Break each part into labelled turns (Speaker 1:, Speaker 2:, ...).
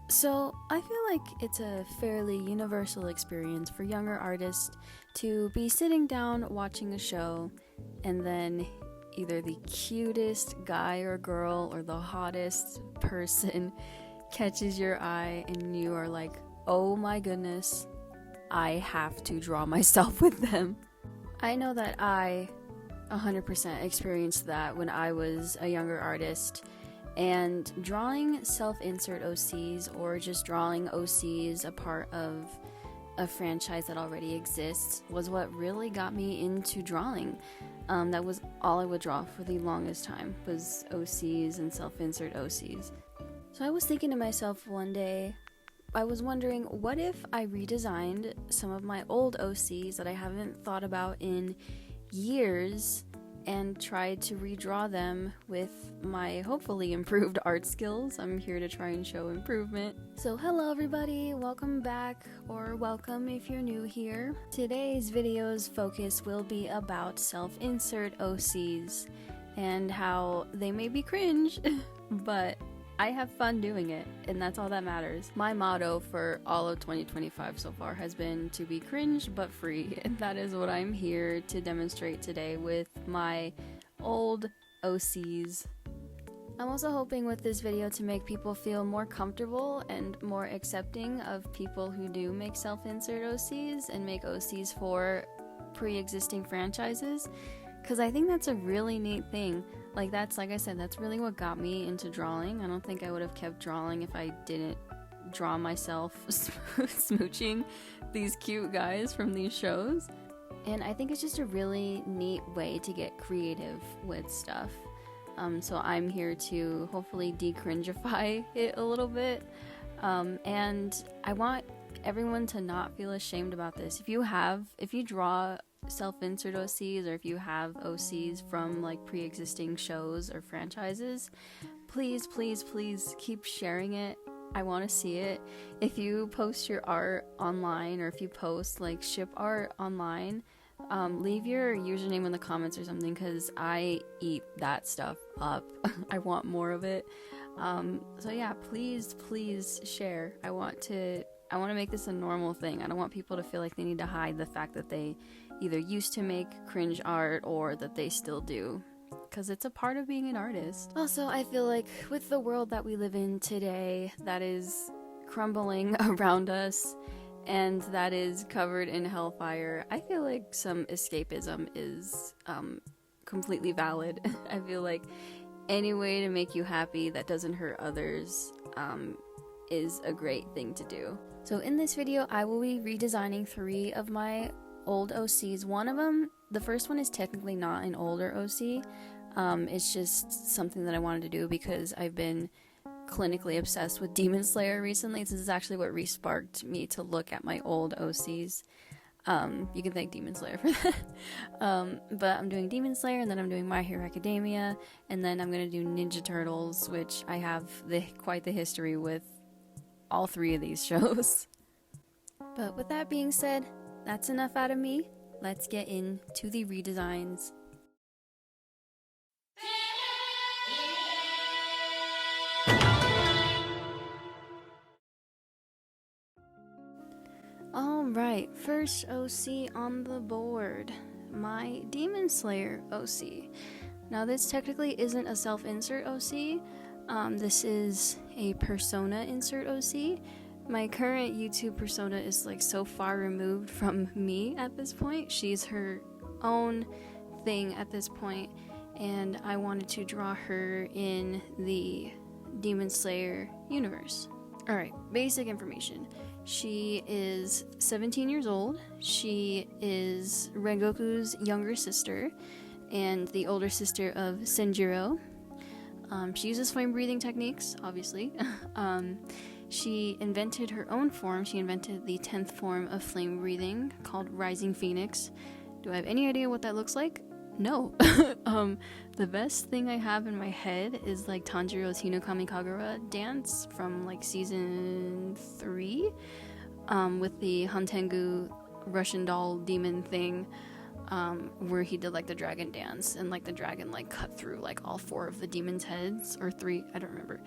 Speaker 1: So, I feel like it's a fairly universal experience for younger artists to be sitting down watching a show and then either the cutest guy or girl or the hottest person catches your eye and you are like, oh my goodness, I have to draw myself with them. I know that I 100% experienced that when I was a younger artist. And drawing self-insert OCs or just drawing OCs a part of a franchise that already exists was what really got me into drawing. That was all I would draw for the longest time, was OCs and self-insert OCs. So I was thinking to myself one day, I was wondering, what if I redesigned some of my old OCs that I haven't thought about in years and tried to redraw them with my hopefully improved art skills. I'm here to try and show improvement. So hello everybody, welcome back, or welcome if you're new here. Today's video's focus will be about self-insert OCs and how they may be cringe, but I have fun doing it, and that's all that matters. My motto for all of 2025 so far has been to be cringe but free, and that is what I'm here to demonstrate today with my old OCs. I'm also hoping with this video to make people feel more comfortable and more accepting of people who do make self-insert OCs and make OCs for pre-existing franchises, because I think that's a really neat thing. Like I said, that's really what got me into drawing. I don't think I would have kept drawing if I didn't draw myself smooching these cute guys from these shows. And I think it's just a really neat way to get creative with stuff. So I'm here to hopefully decringify it a little bit. And I want everyone to not feel ashamed about this. If you draw self-insert OCs, or if you have OCs from like pre-existing shows or franchises, please keep sharing it. I want to see it. If you post your art online, or if you post like ship art online, leave your username in the comments or something, because I eat that stuff up. I want more of it. So yeah, please share. I want to make this a normal thing. I don't want people to feel like they need to hide the fact that they either used to make cringe art or that they still do, because it's a part of being an artist. Also, I feel like with the world that we live in today that is crumbling around us and that is covered in hellfire, I feel like some escapism is completely valid. I feel like any way to make you happy that doesn't hurt others is a great thing to do. So in this video, I will be redesigning 3 of my old OCs. One of them, the first one, is technically not an older OC. It's just something that I wanted to do because I've been clinically obsessed with Demon Slayer recently. This is actually what re-sparked me to look at my old OCs. You can thank Demon Slayer for that. But I'm doing Demon Slayer, and then I'm doing My Hero Academia, and then I'm going to do Ninja Turtles, which I have quite the history with all 3 of these shows. But with that being said, that's enough out of me. Let's get into the redesigns. Alright, first OC on the board, my Demon Slayer OC. Now this technically isn't a self-insert OC, this is a persona insert OC. My current YouTube persona is like so far removed from me at this point. She's her own thing at this point, and I wanted to draw her in the Demon Slayer universe. Alright, basic information. She is 17 years old. She is Rengoku's younger sister and the older sister of Senjiro. She uses flame breathing techniques, obviously. She invented her own form. She invented the 10th form of flame breathing called Rising Phoenix. Do I have any idea what that looks like? No. The best thing I have in my head is like Tanjiro's Hinokami Kagura dance from like season 3, with the Hantengu Russian doll demon thing. where he did like the dragon dance, and like the dragon like cut through like all 4 of the demons' heads, or 3, I don't remember.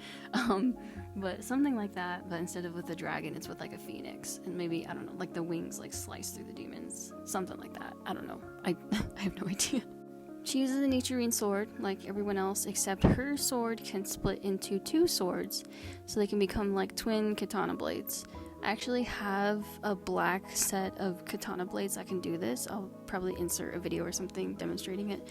Speaker 1: But something like that, but instead of with the dragon, it's with like a phoenix, and maybe, I don't know, like the wings like slice through the demons, something like that. I don't know. I have no idea. She uses a Nichirin sword like everyone else, except her sword can split into 2 swords, so they can become like twin katana blades. I actually have a black set of katana blades that can do this. I'll probably insert a video or something demonstrating it.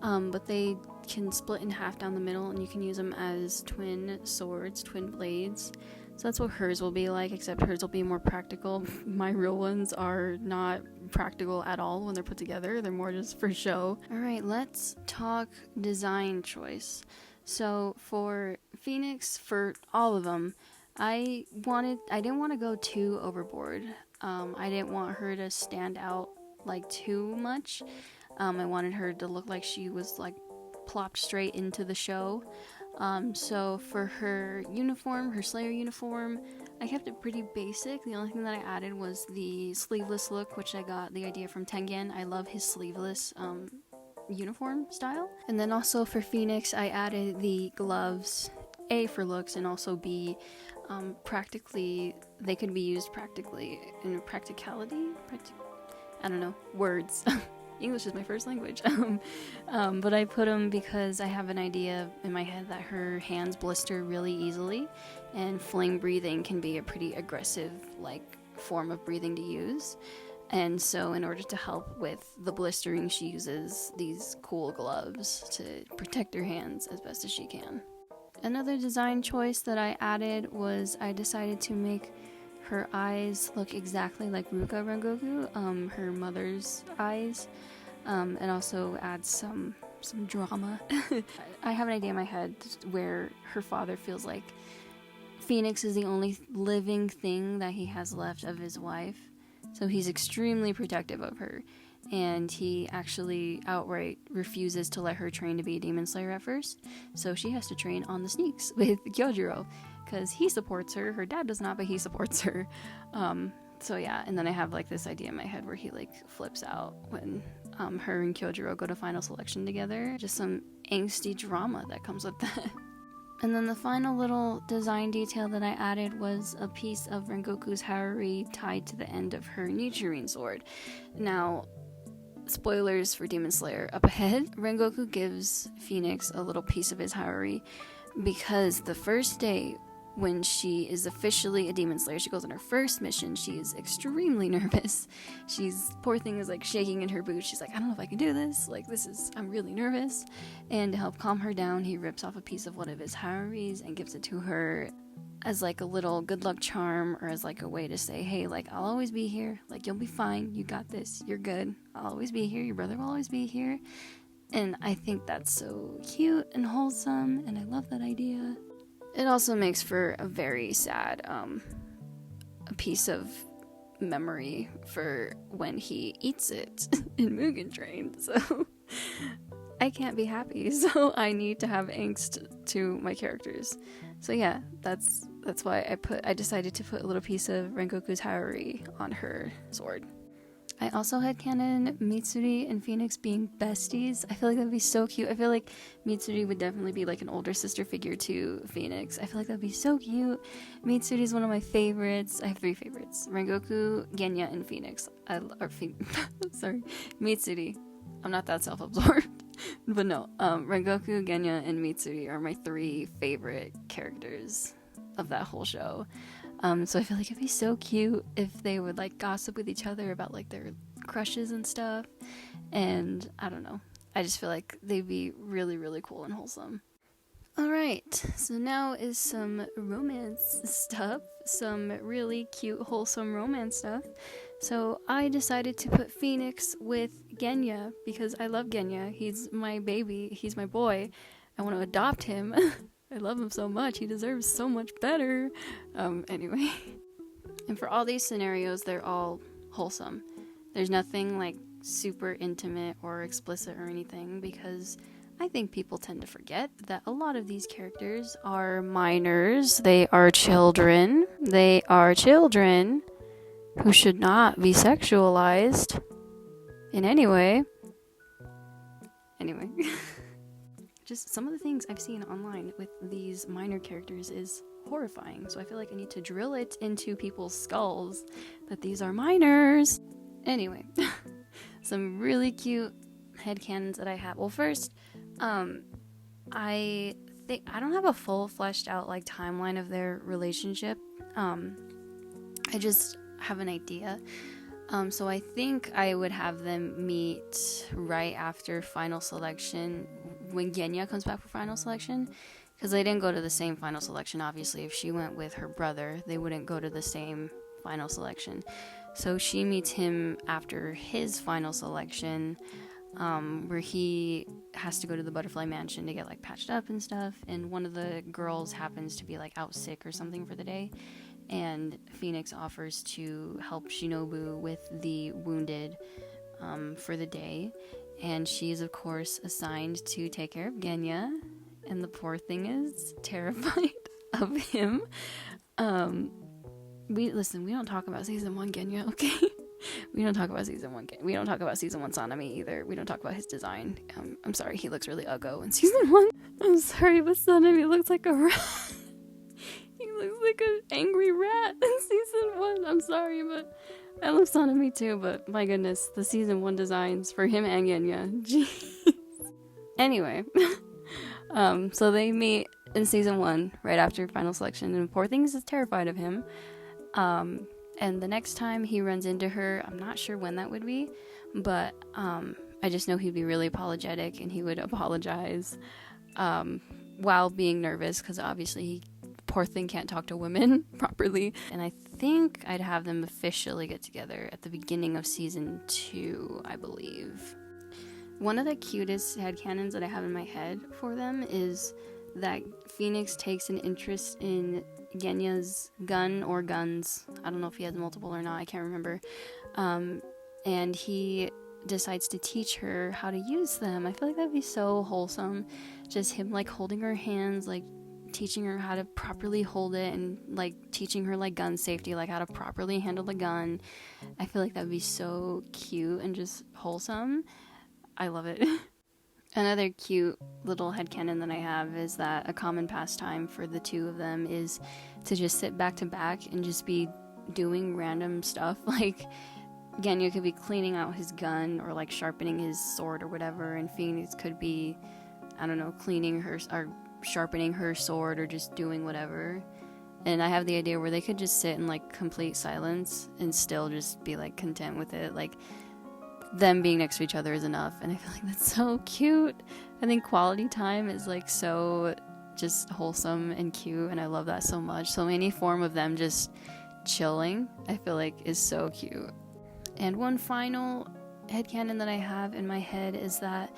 Speaker 1: But they can split in half down the middle, and you can use them as twin swords, twin blades. So that's what hers will be like, except hers will be more practical. My real ones are not practical at all when they're put together. They're more just for show. Alright, let's talk design choice. So for Phoenix, for all of them, I didn't want to go too overboard. I didn't want her to stand out like too much. I wanted her to look like she was like plopped straight into the show. So for her uniform, her Slayer uniform, I kept it pretty basic. The only thing that I added was the sleeveless look, which I got the idea from Tengen. I love his sleeveless uniform style. And then also for Phoenix, I added the gloves, A for looks, and also B, practically, they could be used practically in practicality. I don't know, words. English is my first language. But I put them because I have an idea in my head that her hands blister really easily, and flame breathing can be a pretty aggressive like form of breathing to use. And so in order to help with the blistering, she uses these cool gloves to protect her hands as best as she can. Another design choice that I added was I decided to make her eyes look exactly like Ruka Rengoku, her mother's eyes, and also add some drama. I have an idea in my head where her father feels like Phoenix is the only living thing that he has left of his wife, so he's extremely protective of her, and he actually outright refuses to let her train to be a demon slayer at first, so she has to train on the sneaks with Kyojuro, because he supports her dad does not, but he supports her. So yeah, and then I have like this idea in my head where he like flips out when her and Kyojuro go to final selection together. Just some angsty drama that comes with that. And then the final little design detail that I added was a piece of Rengoku's Harari tied to the end of her Nichirin sword. Now, spoilers for Demon Slayer up ahead, Rengoku gives Phoenix a little piece of his Harari because the first day when she is officially a demon slayer, she goes on her first mission, she is extremely nervous. Poor thing is like shaking in her boots. She's like, I don't know if I can do this. Like, I'm really nervous. And to help calm her down, he rips off a piece of one of his Hararis and gives it to her as like a little good luck charm, or as like a way to say, hey, like, I'll always be here. Like, you'll be fine. You got this. You're good. I'll always be here. Your brother will always be here. And I think that's so cute and wholesome, and I love that idea. It also makes for a very sad a piece of memory for when he eats it in Mugen Train. So I can't be happy, so I need to have angst to my characters. So yeah, that's why I decided to put a little piece of Rengoku's Harari on her sword. I also had canon Mitsuri and Phoenix being besties. I feel like that'd be so cute. I feel like Mitsuri would definitely be like an older sister figure to Phoenix. I feel like that'd be so cute. Mitsuri is one of my favorites. I have 3 favorites: Rengoku, Genya, and Phoenix. Sorry, Mitsuri. I'm not that self-absorbed, but no. Rengoku, Genya, and Mitsuri are my 3 favorite characters of that whole show. So I feel like it'd be so cute if they would like gossip with each other about like their crushes and stuff. And I don't know. I just feel like they'd be really, really cool and wholesome. Alright, so now is some romance stuff. Some really cute, wholesome romance stuff. So I decided to put Phoenix with Genya because I love Genya. He's my baby. He's my boy. I want to adopt him. I love him so much. He deserves so much better. Anyway. And for all these scenarios, they're all wholesome. There's nothing like super intimate or explicit or anything, because I think people tend to forget that a lot of these characters are minors. They are children. They are children who should not be sexualized in any way. Anyway. Just some of the things I've seen online with these minor characters is horrifying, so I feel like I need to drill it into people's skulls that these are minors. Anyway, some really cute headcanons that I have. Well, first, I think I don't have a full fleshed out like timeline of their relationship. I just have an idea. So I think I would have them meet right after final selection, when Genya comes back for final selection, because they didn't go to the same final selection. Obviously, if she went with her brother, they wouldn't go to the same final selection. So she meets him after his final selection, where he has to go to the Butterfly Mansion to get like patched up and stuff, and one of the girls happens to be like out sick or something for the day, and Phoenix offers to help Shinobu with the wounded for the day, and she is of course assigned to take care of Genya, and the poor thing is terrified of him. We don't talk about season 1 Genya, okay? We don't talk about season 1 we don't talk about season 1 Sanemi either. We don't talk about his design. I'm sorry, he looks really uggo in season 1. I'm sorry, but Sanemi looks like a rat. He looks like an angry rat in season 1. I'm sorry, but I love Sanemi too, but my goodness, the season 1 designs for him and Genya. Jeez. Anyway, so they meet in season 1 right after final selection, and poor things is terrified of him. And the next time he runs into her, I'm not sure when that would be, but I just know he'd be really apologetic, and he would apologize while being nervous, because obviously poor thing can't talk to women properly. And I think I'd have them officially get together at the beginning of season 2, I believe. One of the cutest headcanons that I have in my head for them is that Phoenix takes an interest in Genya's gun or guns. I don't know if he has multiple or not, I can't remember. And he decides to teach her how to use them. I feel like that'd be so wholesome. Just him like holding her hands, like teaching her how to properly hold it, and like teaching her like gun safety, like how to properly handle the gun. I feel like that'd be so cute and just wholesome. I love it. Another cute little headcanon that I have is that a common pastime for the two of them is to just sit back to back and just be doing random stuff. Like, Genya could be cleaning out his gun or like sharpening his sword or whatever, and Phoenix could be, I don't know, cleaning her or sharpening her sword or just doing whatever. And I have the idea where they could just sit in like complete silence and still just be like content with it. Like, them being next to each other is enough, and I feel like that's so cute. I think quality time is like so just wholesome and cute, and I love that so much. So any form of them just chilling, I feel like is so cute. And one final headcanon that I have in my head is that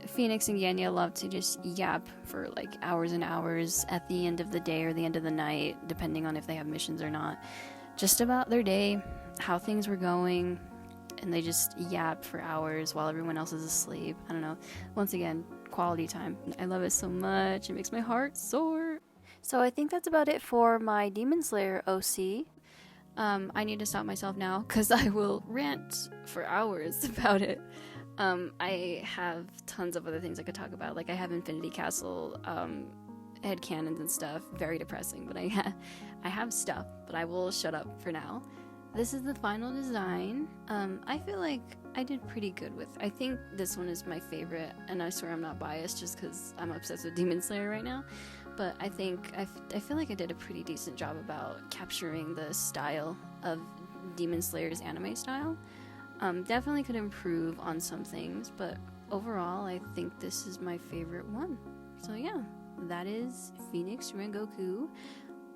Speaker 1: Phoenix and Genya love to just yap for like hours and hours at the end of the day or the end of the night, depending on if they have missions or not, just about their day, how things were going. And they just yap for hours while everyone else is asleep. I don't know. Once again, quality time. I love it so much. It makes my heart soar. So I think that's about it for my Demon Slayer OC. I need to stop myself now because I will rant for hours about it. I have tons of other things I could talk about. Like I have Infinity Castle headcanons and stuff. Very depressing, but I have stuff. But I will shut up for now. This is the final design. I feel like I did pretty good with. I think this one is my favorite, and I swear I'm not biased just because I'm obsessed with Demon Slayer right now. But I think I feel like I did a pretty decent job about capturing the style of Demon Slayer's anime style. Definitely could improve on some things, but overall, I think this is my favorite one. So yeah, that is Phoenix Rengoku.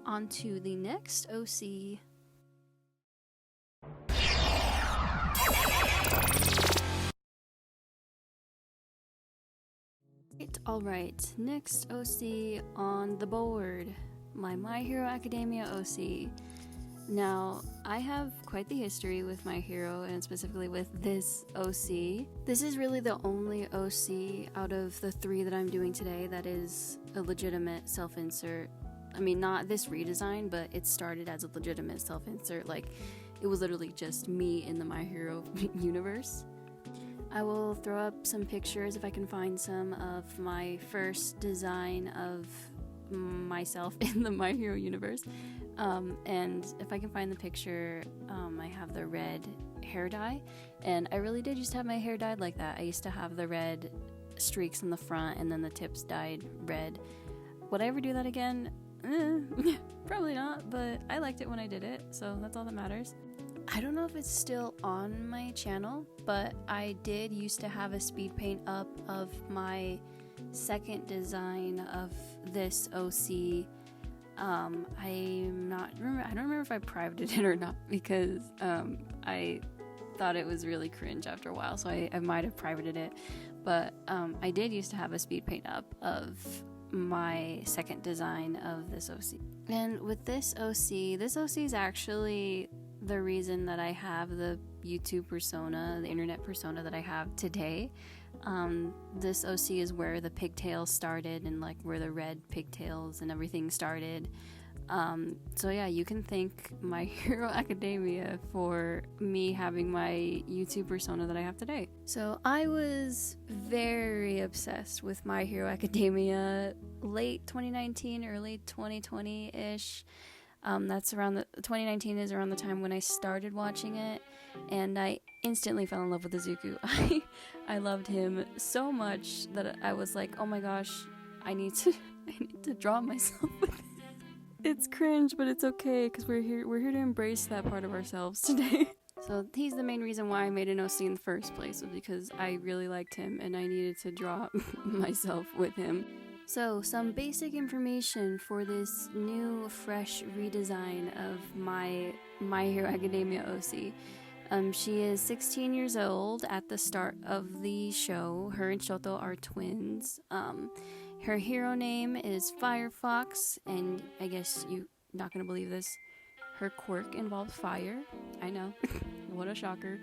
Speaker 1: On to the next OC. Alright, next OC on the board, My Hero Academia OC. Now, I have quite the history with My Hero, and specifically with this OC. This is really the only OC out of the 3 that I'm doing today that is a legitimate self-insert. I mean, not this redesign, but it started as a legitimate self-insert. Like, it was literally just me in the My Hero universe. I will throw up some pictures if I can find some of my first design of myself in the My Hero universe. And if I can find the picture, I have the red hair dye, and I really did used to have my hair dyed like that. I used to have the red streaks in the front and then the tips dyed red. Would I ever do that again? Probably not, but I liked it when I did it, so that's all that matters. I don't know if it's still on my channel, but I did used to have a speed paint up of my second design of this OC. I don't remember if I privated it or not, because I thought it was really cringe after a while, so I might have privated it. But I did used to have a speed paint up of my second design of this OC. And with this OC is actually the reason that I have the YouTube persona, the internet persona that I have today. This OC is where the pigtails started, and like where the red pigtails and everything started. So yeah, you can thank My Hero Academia for me having my YouTube persona that I have today. So I was very obsessed with My Hero Academia late 2019, early 2020-ish. That's around 2019 is around the time when I started watching it, and I instantly fell in love with Izuku. I loved him so much that I was like, oh my gosh, I need to draw myself with him. It's cringe, but it's okay, because we're here to embrace that part of ourselves today. So he's the main reason why I made an OC in the first place, was because I really liked him and I needed to draw myself with him. So, some basic information for this new, fresh redesign of my Hero Academia OC. She is 16 years old at the start of the show. Her and Shoto are twins. Her hero name is Firefox, and I guess you're not gonna believe this. Her quirk involves fire. I know. What a shocker.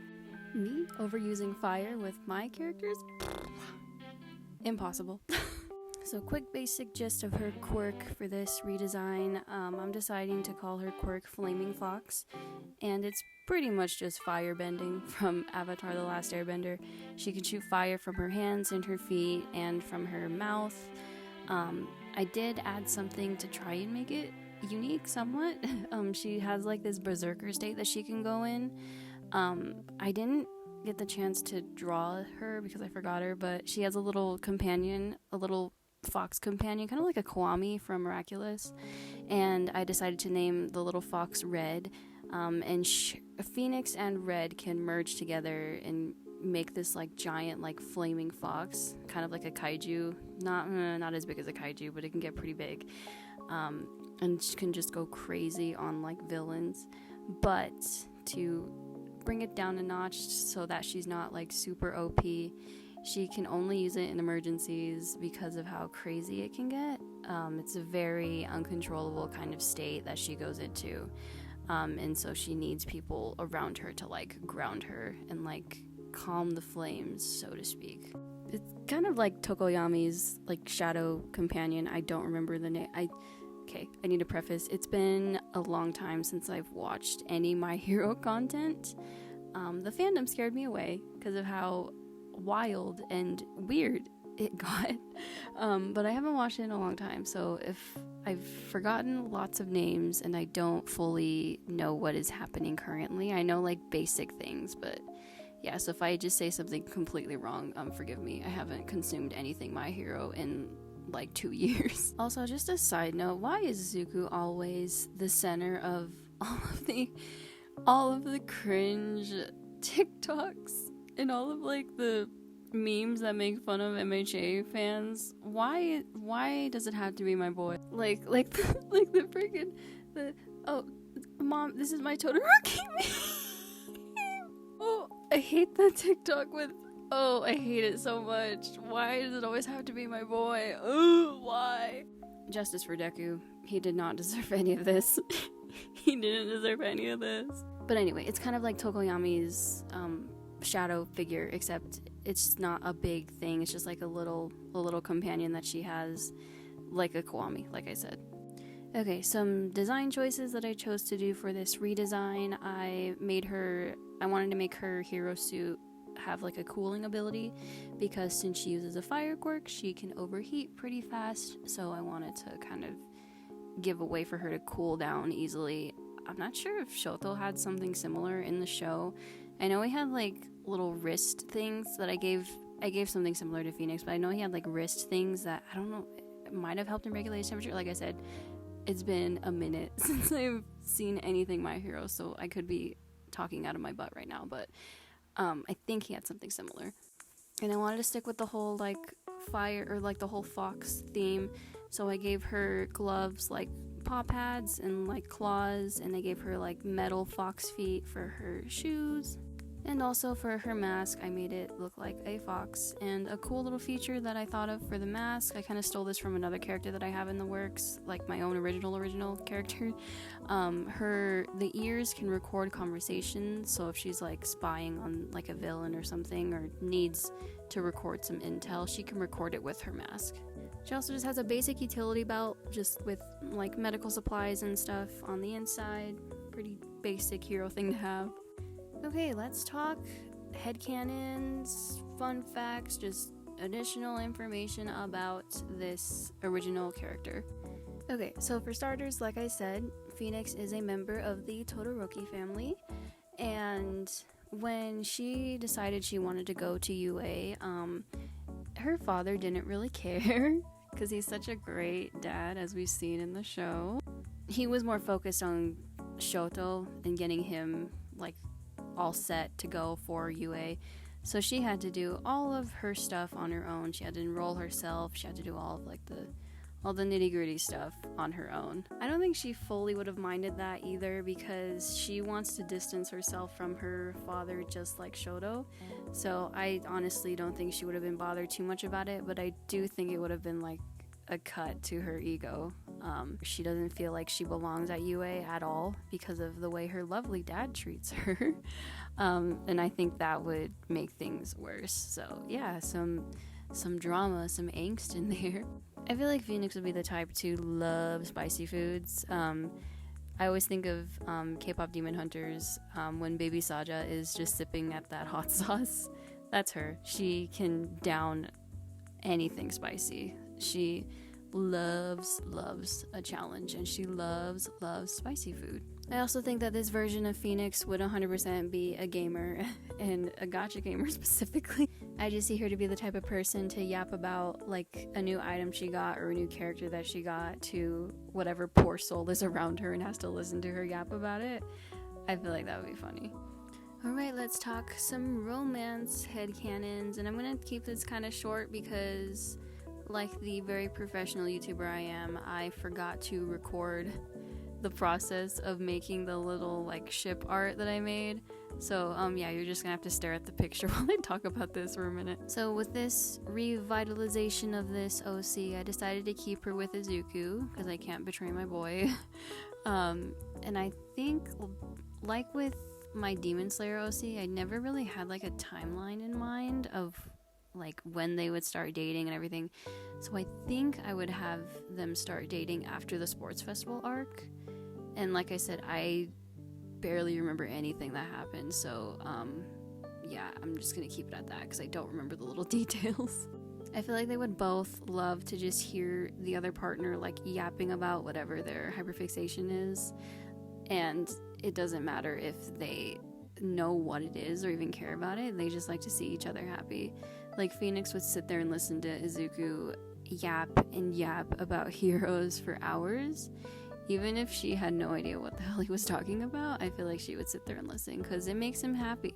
Speaker 1: Me overusing fire with my characters? Impossible. So quick basic gist of her quirk for this redesign. I'm deciding to call her quirk Flaming Fox, and it's pretty much just fire bending from Avatar The Last Airbender. She can shoot fire from her hands and her feet and from her mouth. I did add something to try and make it unique somewhat. She has like this berserker state that she can go in. I didn't get the chance to draw her because I forgot her, but she has a little companion, a little fox companion, kind of like a Kiwami from Miraculous, and I decided to name the little fox Red, and Phoenix and Red can merge together and make this like giant like flaming fox, kind of like a kaiju, not as big as a kaiju, but it can get pretty big, and she can just go crazy on like villains. But to bring it down a notch so that she's not like super OP, she can only use it in emergencies because of how crazy it can get. It's a very uncontrollable kind of state that she goes into, and so she needs people around her to like ground her and like calm the flames, so to speak. It's kind of like Tokoyami's like shadow companion. I don't remember the name. I need to preface, it's been a long time since I've watched any My Hero content. The fandom scared me away because of how wild and weird it got, but I haven't watched it in a long time, so if I've forgotten lots of names and I don't fully know what is happening currently, I know like basic things, but yeah, so if I just say something completely wrong, forgive me. I haven't consumed anything My Hero in like 2 years. Also, just a side note, why is Zuko always the center of all of the cringe TikToks and all of like the memes that make fun of MHA fans? Why does it have to be my boy? Like the freaking oh, mom, this is my Todoroki meme. Oh, I hate that TikTok with, oh, I hate it so much. Why does it always have to be my boy? Oh, why? Justice for Deku. He did not deserve any of this. He didn't deserve any of this. But anyway, it's kind of like Tokoyami's shadow figure, except it's not a big thing. It's just like a little companion that she has, like a Kiwami, like I said. Okay, some design choices that I chose to do for this redesign. I wanted to make her hero suit have like a cooling ability, because since she uses a fire quirk, she can overheat pretty fast, so I wanted to kind of give a way for her to cool down easily. I'm not sure if Shoto had something similar in the show. I know he had like little wrist things that I gave something similar to Phoenix, but I know he had like wrist things that, I don't know, it might have helped him regulate his temperature. Like I said, it's been a minute since I've seen anything My Hero, so I could be talking out of my butt right now, but I think he had something similar. And I wanted to stick with the whole like fire, or like the whole fox theme, so I gave her gloves like paw pads and like claws, and I gave her like metal fox feet for her shoes. And also for her mask, I made it look like a fox. And a cool little feature that I thought of for the mask, I kind of stole this from another character that I have in the works, like my own original character. The ears can record conversations, so if she's like spying on like a villain or something, or needs to record some intel, she can record it with her mask. She also just has a basic utility belt, just with like medical supplies and stuff on the inside. Pretty basic hero thing to have. Okay, let's talk headcanons, fun facts, just additional information about this original character. Okay, so for starters, like I said, Phoenix is a member of the Todoroki family, and when she decided she wanted to go to UA, her father didn't really care, because he's such a great dad, as we've seen in the show. He was more focused on Shoto and getting him, like, all set to go for UA. So she had to do all of her stuff on her own. She had to enroll herself. She had to do all of like all the nitty-gritty stuff on her own. I don't think she fully would have minded that either, because she wants to distance herself from her father just like Shoto. So I honestly don't think she would have been bothered too much about it, but I do think it would have been like a cut to her ego. She doesn't feel like she belongs at UA at all because of the way her lovely dad treats her. And I think that would make things worse. So yeah, some drama, some angst in there. I feel like Phoenix would be the type to love spicy foods. I always think of K-pop Demon Hunters, when Baby Saja is just sipping at that hot sauce. That's her. She can down anything spicy. She loves a challenge, and she loves spicy food. I also think that this version of Phoenix would 100% be a gamer, and a gacha gamer specifically. I just see her to be the type of person to yap about like a new item she got or a new character that she got to whatever poor soul is around her and has to listen to her yap about it. I feel like that would be funny. Alright, let's talk some romance headcanons, and I'm gonna keep this kind of short because, like the very professional YouTuber I am, I forgot to record the process of making the little like ship art that I made. So yeah, you're just gonna have to stare at the picture while I talk about this for a minute. So with this revitalization of this OC, I decided to keep her with Izuku because I can't betray my boy. And I think, like with my Demon Slayer OC, I never really had like a timeline in mind of like when they would start dating and everything. So I think I would have them start dating after the sports festival arc. And like I said, I barely remember anything that happened. So yeah, I'm just gonna keep it at that because I don't remember the little details. I feel like they would both love to just hear the other partner like yapping about whatever their hyperfixation is. And it doesn't matter if they know what it is or even care about it. They just like to see each other happy. Like Phoenix would sit there and listen to Izuku yap and yap about heroes for hours. Even if she had no idea what the hell he was talking about, I feel like she would sit there and listen because it makes him happy.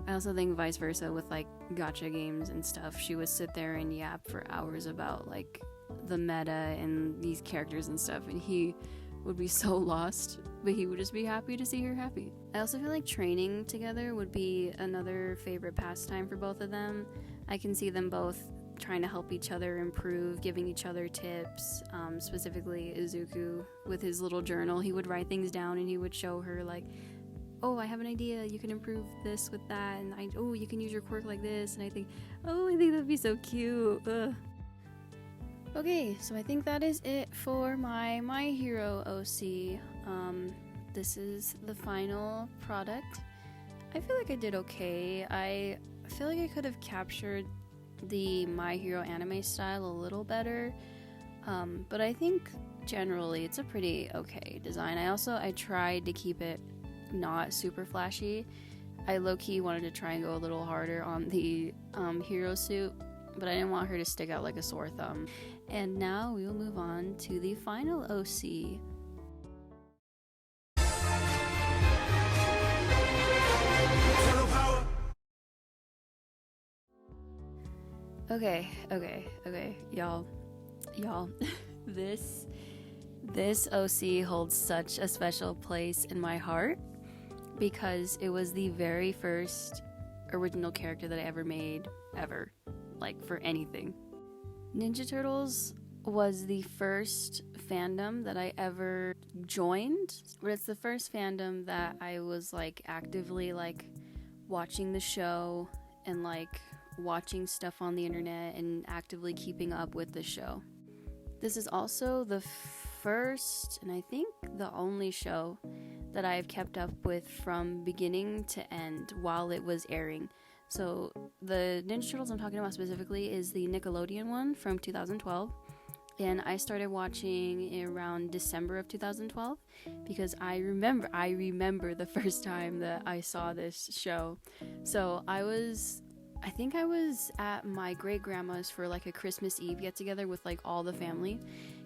Speaker 1: I also think vice versa with like gacha games and stuff. She would sit there and yap for hours about like the meta and these characters and stuff, and he would be so lost, but he would just be happy to see her happy. I also feel like training together would be another favorite pastime for both of them. I can see them both trying to help each other improve, giving each other tips. Specifically Izuku with his little journal, he would write things down and he would show her like, oh, I have an idea, you can improve this with that, and you can use your quirk like this, and I think that'd be so cute. Ugh. Okay, so I think that is it for my Hero OC. This is the final product. I feel like I did okay. I feel like I could have captured the My Hero anime style a little better, but I think generally it's a pretty okay design. I tried to keep it not super flashy. I low-key wanted to try and go a little harder on the hero suit, but I didn't want her to stick out like a sore thumb. And now we will move on to the final OC. Okay, y'all, this OC holds such a special place in my heart because it was the very first original character that I ever made, ever, like for anything. Ninja Turtles was the first fandom that I ever joined, but it's the first fandom that I was like actively like watching the show and like watching stuff on the internet and actively keeping up with the show. This is also the first and I think the only show that I've kept up with from beginning to end while it was airing. So the Ninja Turtles I'm talking about specifically is the Nickelodeon one from 2012, and I started watching around December of 2012 because I remember the first time that I saw this show. So I think I was at my great-grandma's for like a Christmas Eve get-together with like all the family,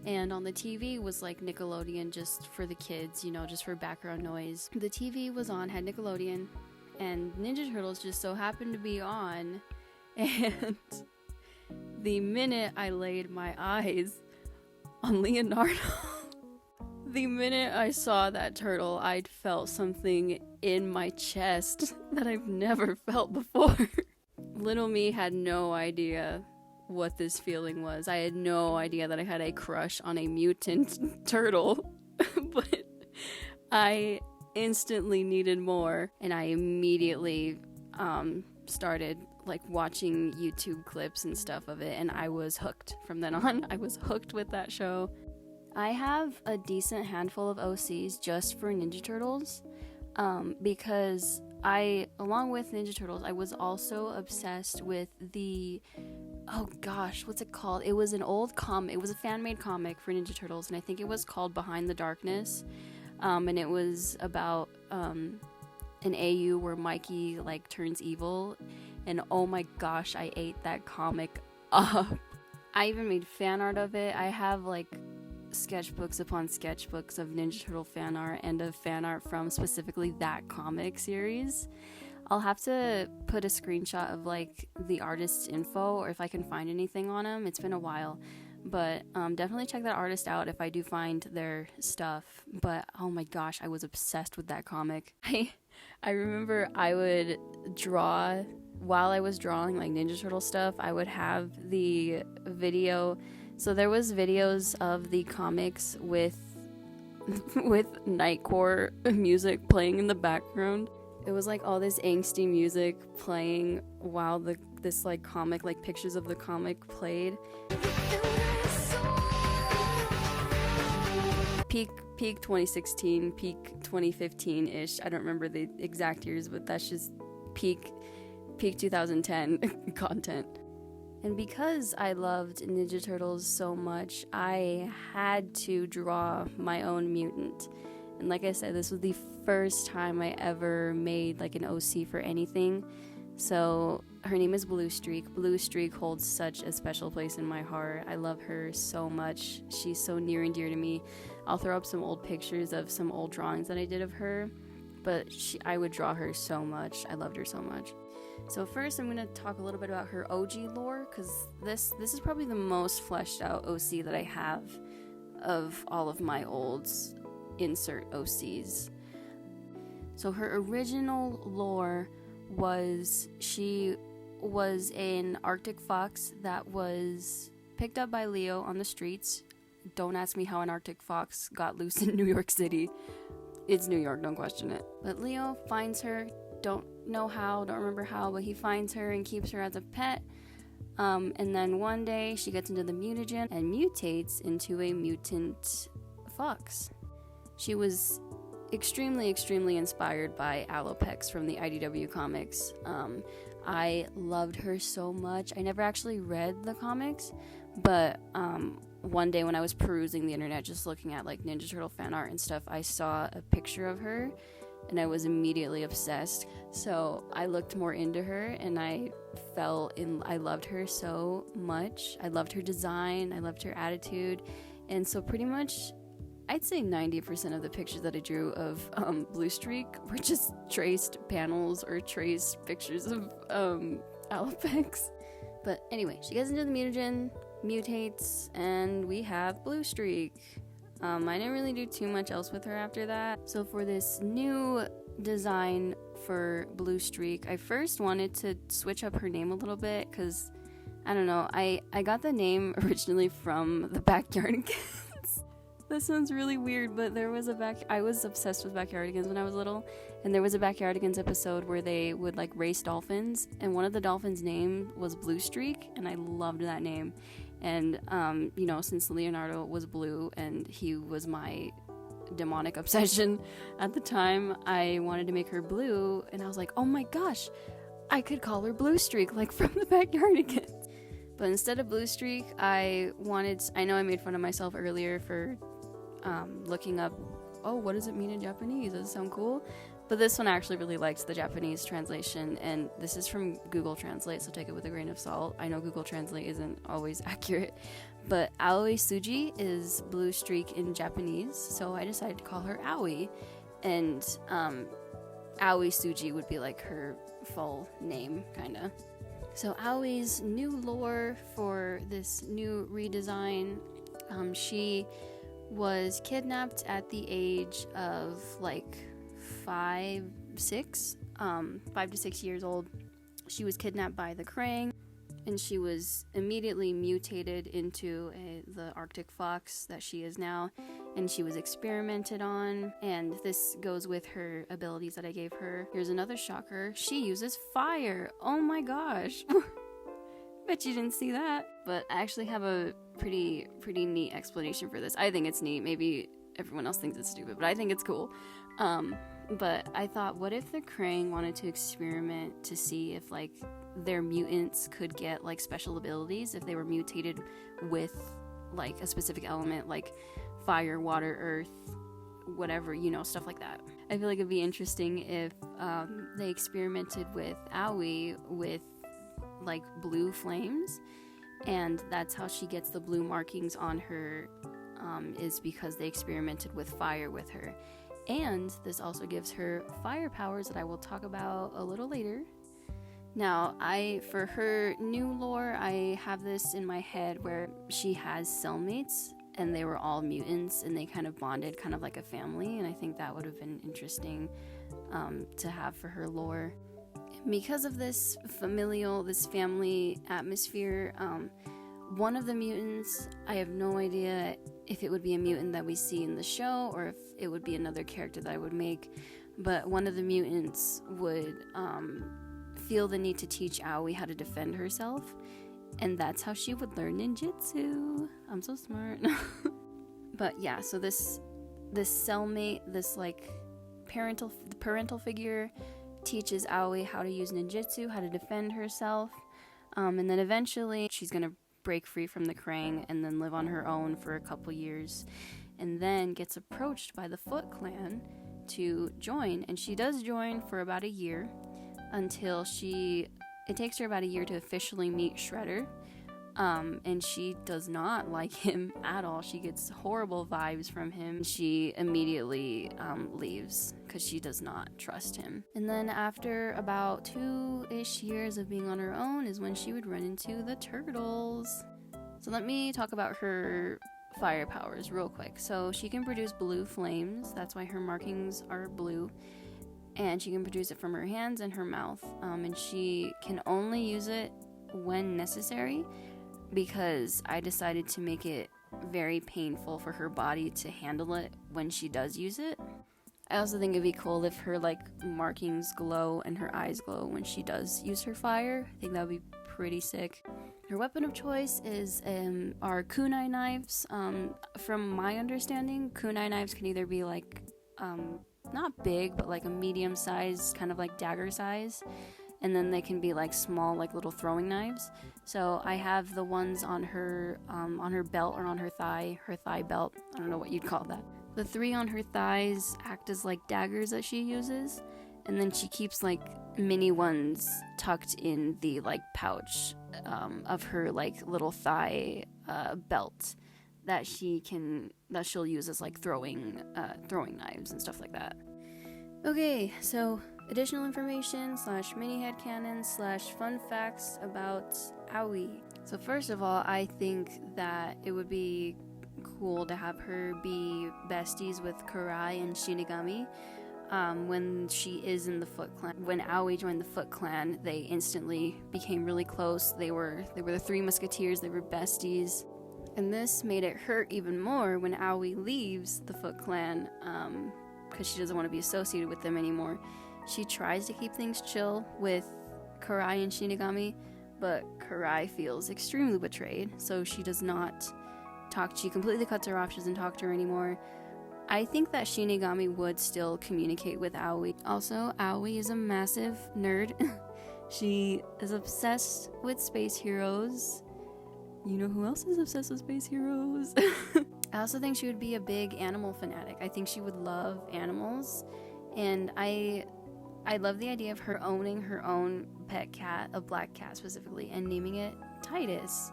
Speaker 1: and on the TV was like Nickelodeon just for the kids, you know, just for background noise. The TV was on, had Nickelodeon, and Ninja Turtles just so happened to be on, and the minute I laid my eyes on Leonardo, the minute I saw that turtle, I'd felt something in my chest that I've never felt before. Little me had no idea what this feeling was. I had no idea that I had a crush on a mutant turtle, but I instantly needed more, and I immediately started like watching YouTube clips and stuff of it, and I was hooked. From then on, I was hooked with that show. I have a decent handful of OCs just for Ninja Turtles, because along with Ninja Turtles, I was also obsessed with the, oh gosh, what's it called? It was an old comic. It was a fan-made comic for Ninja Turtles, and I think it was called Behind the Darkness. And it was about an AU where Mikey like turns evil, and oh my gosh, I ate that comic up. I even made fan art of it. I have like sketchbooks upon sketchbooks of Ninja Turtle fan art and of fan art from specifically that comic series. I'll have to put a screenshot of like the artist's info, or if I can find anything on him. It's been a while, but definitely check that artist out if I do find their stuff. But oh my gosh, I was obsessed with that comic. I remember I would draw while I was drawing like Ninja Turtle stuff. I would have the video. So there was videos of the comics with nightcore music playing in the background. It was like all this angsty music playing while this like comic, like pictures of the comic played. Peak 2016, peak 2015-ish. I don't remember the exact years, but that's just peak 2010 content. And because I loved Ninja Turtles so much, I had to draw my own mutant. And like I said, this was the first time I ever made like an OC for anything. So her name is Blue Streak. Blue Streak holds such a special place in my heart. I love her so much. She's so near and dear to me. I'll throw up some old pictures of some old drawings that I did of her, but I would draw her so much. I loved her so much. So first I'm going to talk a little bit about her OG lore, because this is probably the most fleshed out OC that I have of all of my old insert OCs. So her original lore was she was an Arctic fox that was picked up by Leo on the streets. Don't ask me how an Arctic fox got loose in New York City. It's New York, don't question it. But Leo finds her, don't know how, don't remember how, but he finds her and keeps her as a pet. And then one day she gets into the mutagen and mutates into a mutant fox. She was extremely inspired by Alopex from the IDW comics. I loved her so much. I never actually read the comics, but one day when I was perusing the internet, just looking at like Ninja Turtle fan art and stuff, I saw a picture of her and I was immediately obsessed. So I looked more into her and I loved her so much. I loved her design, I loved her attitude, and so pretty much I'd say 90% of the pictures that I drew of Blue Streak were just traced panels or traced pictures of Alopex. But anyway, she gets into the mutagen, mutates, and we have Blue Streak. I didn't really do too much else with her after that. So for this new design for Blue Streak, I first wanted to switch up her name a little bit because, I don't know, I got the name originally from the Backyardigans. That sounds really weird, but I was obsessed with Backyardigans when I was little, and there was a Backyardigans episode where they would like race dolphins, and one of the dolphins' name was Blue Streak, and I loved that name. And since Leonardo was blue and he was my demonic obsession at the time, I wanted to make her blue, and I was like, oh my gosh, I could call her Blue Streak, like from the Backyardigans. But instead of Blue Streak, I know I made fun of myself earlier for looking up, what does it mean in Japanese? Does it sound cool? But this one I actually really liked the Japanese translation, and this is from Google Translate, so take it with a grain of salt. I know Google Translate isn't always accurate, but Aoi Suji is Blue Streak in Japanese, so I decided to call her Aoi, and Aoi Suji would be like her full name, kinda. So Aoi's new lore for this new redesign, she was kidnapped at the age of like 5 to 6 years old. She was kidnapped by the Krang, and she was immediately mutated into the Arctic fox that she is now, and she was experimented on, and this goes with her abilities that I gave her. Here's another shocker. She uses fire. Oh my gosh. Bet you didn't see that. But I actually have a pretty neat explanation for this. I think it's neat. Maybe everyone else thinks it's stupid, but I think it's cool. But I thought, what if the Krang wanted to experiment to see if like their mutants could get like special abilities if they were mutated with like a specific element like fire, water, earth, whatever, stuff like that. I feel like it'd be interesting if they experimented with Aoi with like blue flames, and that's how she gets the blue markings on her, is because they experimented with fire with her. And this also gives her fire powers that I will talk about a little later. Now, for her new lore, I have this in my head where she has cellmates, and they were all mutants, and they kind of bonded kind of like a family, and I think that would have been interesting to have for her lore. Because of this family atmosphere, one of the mutants, I have no idea if it would be a mutant that we see in the show or if it would be another character that I would make, but one of the mutants would feel the need to teach Aoi how to defend herself, and that's how she would learn ninjutsu. I'm so smart. But yeah, so this cellmate, this like parental figure, teaches Aoi how to use ninjutsu, how to defend herself, and then eventually she's gonna break free from the Krang and then live on her own for a couple years, and then gets approached by the Foot Clan to join, and she does join for about a year until it takes her about a year to officially meet Shredder, and she does not like him at all. She gets horrible vibes from him. She immediately leaves because she does not trust him. And then after about 2-ish years of being on her own is when she would run into the turtles. So let me talk about her fire powers real quick. So she can produce blue flames. That's why her markings are blue. And she can produce it from her hands and her mouth. And she can only use it when necessary, because I decided to make it very painful for her body to handle it when she does use it. I also think it'd be cool if her like markings glow and her eyes glow when she does use her fire. I think that would be pretty sick. Her weapon of choice is are kunai knives. From my understanding, kunai knives can either be like not big, but like a medium size, kind of like dagger size. And then they can be like small, like little throwing knives. So I have the ones on her belt or on her thigh belt. I don't know what you'd call that. The 3 on her thighs act as like daggers that she uses. And then she keeps like mini ones tucked in the like pouch of her like little thigh belt that she'll use as like throwing knives and stuff like that. Okay, so additional information / mini headcanon / fun facts about Aoi. So first of all, I think that it would be cool to have her be besties with Karai and Shinigami. When she is in the Foot Clan. When Aoi joined the Foot Clan, they instantly became really close. They were the 3 musketeers, they were besties. And this made it hurt even more when Aoi leaves the Foot Clan, because she doesn't want to be associated with them anymore. She tries to keep things chill with Karai and Shinigami, but Karai feels extremely betrayed, so she does not talk. She completely cuts her off, she doesn't talk to her anymore. I think that Shinigami would still communicate with Aoi. Also, Aoi is a massive nerd. She is obsessed with space heroes. You know who else is obsessed with space heroes? I also think she would be a big animal fanatic. I think she would love animals. And I love the idea of her owning her own pet cat, a black cat specifically, and naming it Titus,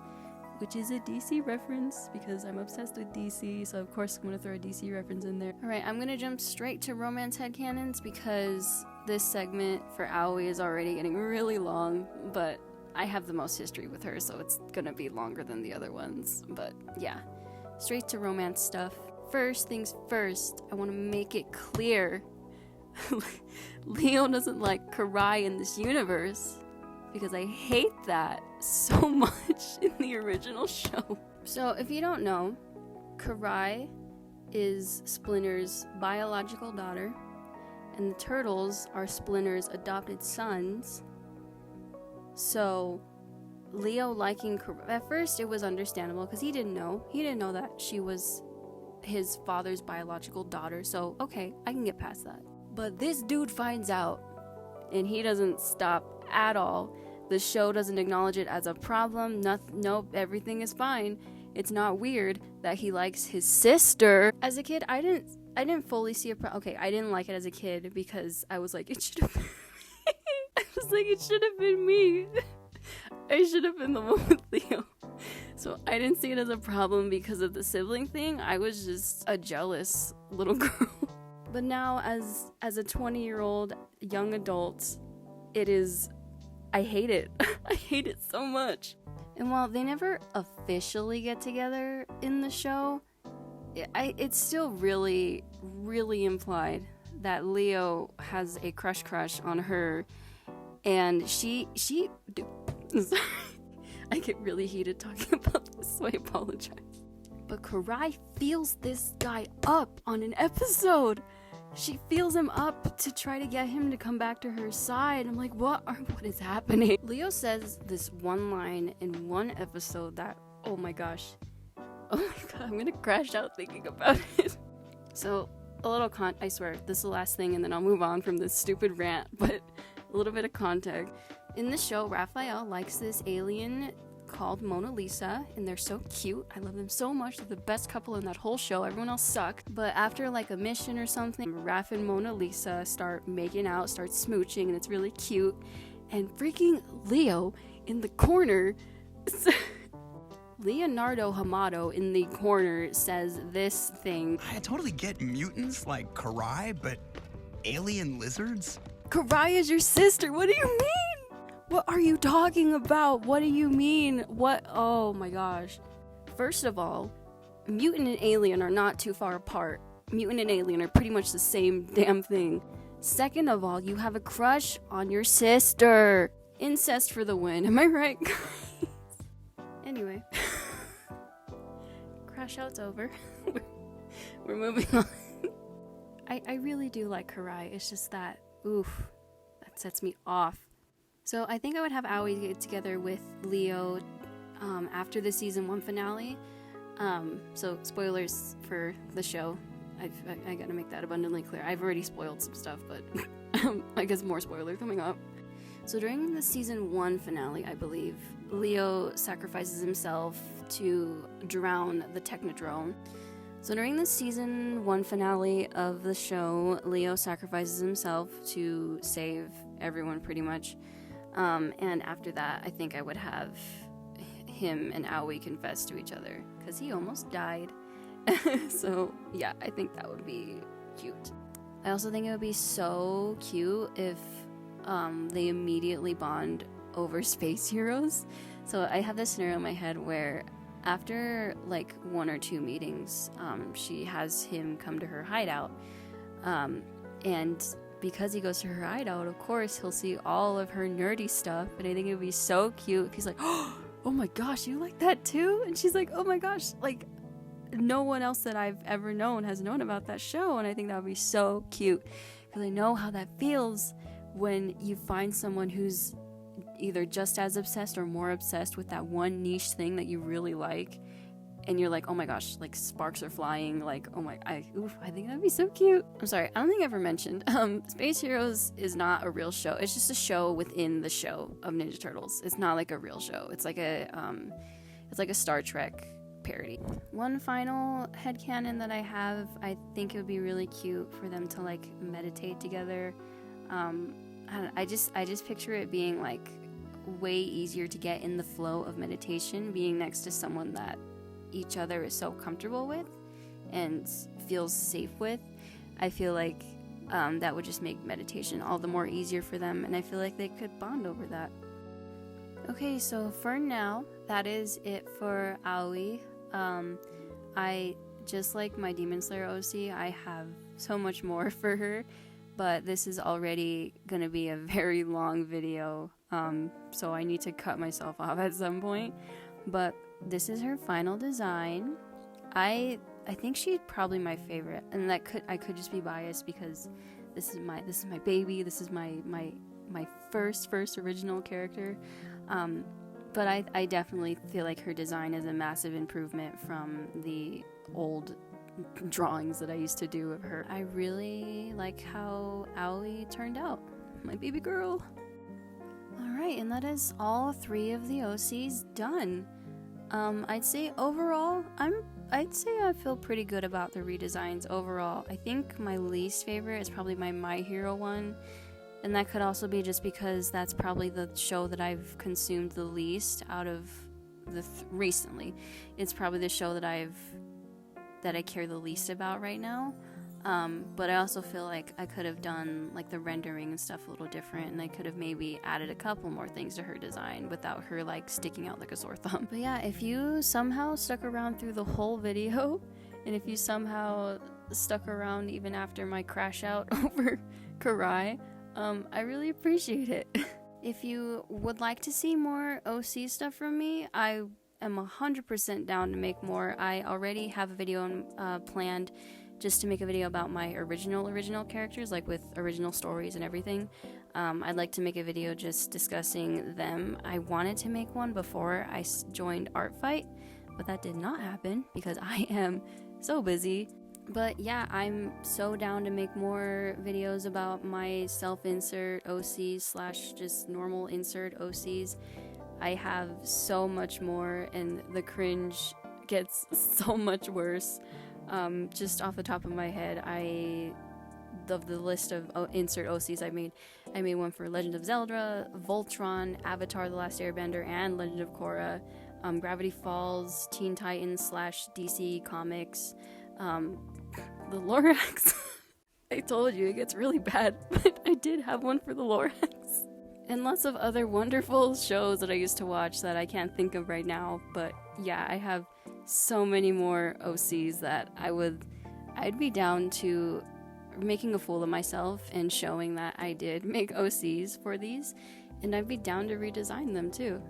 Speaker 1: which is a DC reference because I'm obsessed with DC, so of course I'm going to throw a DC reference in there. Alright, I'm going to jump straight to romance headcanons because this segment for Aoi is already getting really long, but I have the most history with her, so it's going to be longer than the other ones. But yeah, straight to romance stuff. First things first, I want to make it clear Leo doesn't like Karai in this universe, because I hate that so much in the original show. So if you don't know, Karai is Splinter's biological daughter, and the turtles are Splinter's adopted sons. So Leo liking Karai, at first it was understandable because he didn't know that she was his father's biological daughter, so okay, I can get past that. But this dude finds out, and he doesn't stop at all. The show doesn't acknowledge it as a problem. Nope, everything is fine. It's not weird that he likes his sister. As a kid, I didn't fully see a problem. Okay, I didn't like it as a kid because I was like, it should have been I was like, it should have been me. I should have been the one with Leo. So I didn't see it as a problem because of the sibling thing. I was just a jealous little girl. But now, as a 20-year-old young adult, I hate it. I hate it so much. And while they never officially get together in the show, it's still really, really implied that Leo has a crush on her, and she sorry, I get really heated talking about this, so I apologize. But Karai feels this guy up on an episode. She feels him up to try to get him to come back to her side. I'm like, what is happening? Leo says this one line in one episode that, oh my god, I'm gonna crash out thinking about it. So, a little I swear, this is the last thing and then I'll move on from this stupid rant, but a little bit of context. In the show, Raphael likes this alien called Mona Lisa, and they're so cute. I love them so much. They're the best couple in that whole show. Everyone else sucked. But after like a mission or something, Raph and Mona Lisa start making out, start smooching, and it's really cute. And freaking Leo in the corner, Leonardo Hamato in the corner says this thing.
Speaker 2: I totally get mutants like Karai, but alien lizards?
Speaker 1: Karai is your sister. What do you mean? What are you talking about? What do you mean? What? Oh my gosh. First of all, mutant and alien are not too far apart. Mutant and alien are pretty much the same damn thing. Second of all, you have a crush on your sister. Incest for the win. Am I right, guys? Anyway. Crash out's over. We're moving on. I really do like Karai. It's just that, oof, that sets me off. So I think I would have Aoi get together with Leo after the season 1 finale. So spoilers for the show. I gotta make that abundantly clear. I've already spoiled some stuff, but I guess more spoiler coming up. So during the season 1 finale, I believe, Leo sacrifices himself to drown the Technodrome. So during the season 1 finale of the show, Leo sacrifices himself to save everyone pretty much. And after that, I think I would have him and Aoi confess to each other, because he almost died. So yeah, I think that would be cute. I also think it would be so cute if they immediately bond over space heroes. So I have this scenario in my head where after like 1 or 2 meetings, she has him come to her hideout, and because he goes to her hideout, of course he'll see all of her nerdy stuff, and I think it would be so cute if he's like, oh my gosh, you like that too? And she's like, oh my gosh, like no one else that I've ever known has known about that show. And I think that would be so cute, because I know how that feels when you find someone who's either just as obsessed or more obsessed with that one niche thing that you really like, and you're like, oh my gosh, like sparks are flying, like, oh my, I think that'd be so cute. I'm sorry, I don't think I ever mentioned, Space Heroes is not a real show. It's just a show within the show of Ninja Turtles. It's not like a real show. It's like a Star Trek parody. One final headcanon that I have, I think it would be really cute for them to like meditate together. I just picture it being like way easier to get in the flow of meditation, being next to someone that each other is so comfortable with and feels safe with. I feel like that would just make meditation all the more easier for them, and I feel like they could bond over that. Okay, so for now, that is it for Aoi. I just like my Demon Slayer OC, I have so much more for her, but this is already gonna be a very long video, so I need to cut myself off at some point. But this is her final design. I think she's probably my favorite, and I could just be biased because this is my baby. This is my first original character. But I definitely feel like her design is a massive improvement from the old drawings that I used to do of her. I really like how Aoi turned out, my baby girl. Alright, and that is all 3 of the OCs done. I'd say overall, I'd say I feel pretty good about the redesigns overall. I think my least favorite is probably my Hero one, and that could also be just because that's probably the show that I've consumed the least out of the recently. It's probably the show that I care the least about right now. But I also feel like I could have done like the rendering and stuff a little different, and I could have maybe added a couple more things to her design without her like sticking out like a sore thumb. But yeah, if you somehow stuck around through the whole video, and if you somehow stuck around even after my crash out over Karai, I really appreciate it. If you would like to see more OC stuff from me, I am 100% down to make more. I already have a video planned just to make a video about my original characters, like with original stories and everything. I'd like to make a video just discussing them. I wanted to make one before I joined Art Fight, but that did not happen because I am so busy. But yeah, I'm so down to make more videos about my self-insert OCs / just normal insert OCs. I have so much more, and the cringe gets so much worse. Just off the top of my head, of the list of insert OCs I made one for Legend of Zelda, Voltron, Avatar: The Last Airbender, and Legend of Korra, Gravity Falls, Teen Titans / DC Comics, the Lorax. I told you, it gets really bad, but I did have one for the Lorax. And lots of other wonderful shows that I used to watch that I can't think of right now, but yeah, I have so many more OCs that I'd be down to making a fool of myself and showing that I did make OCs for these, and I'd be down to redesign them too.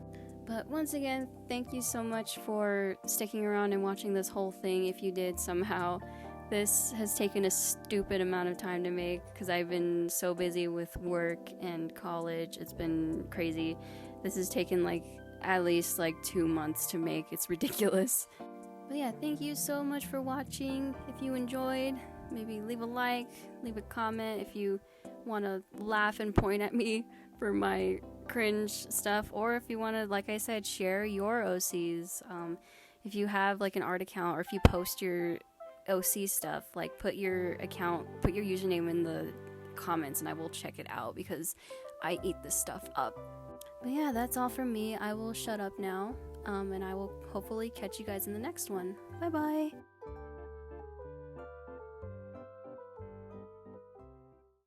Speaker 1: But once again, thank you so much for sticking around and watching this whole thing. If you did somehow, this has taken a stupid amount of time to make because I've been so busy with work and college. It's been crazy. This has taken like at least like 2 months to make. It's ridiculous. But yeah, thank you so much for watching. If you enjoyed, maybe leave a like, leave a comment if you want to laugh and point at me for my cringe stuff, or if you want to, like I said, share your OCs. If you have like an art account, or if you post your OC stuff, like put your username in the comments and I will check it out because I eat this stuff up. But yeah, that's all from me. I will shut up now, and I will hopefully catch you guys in the next one. Bye bye.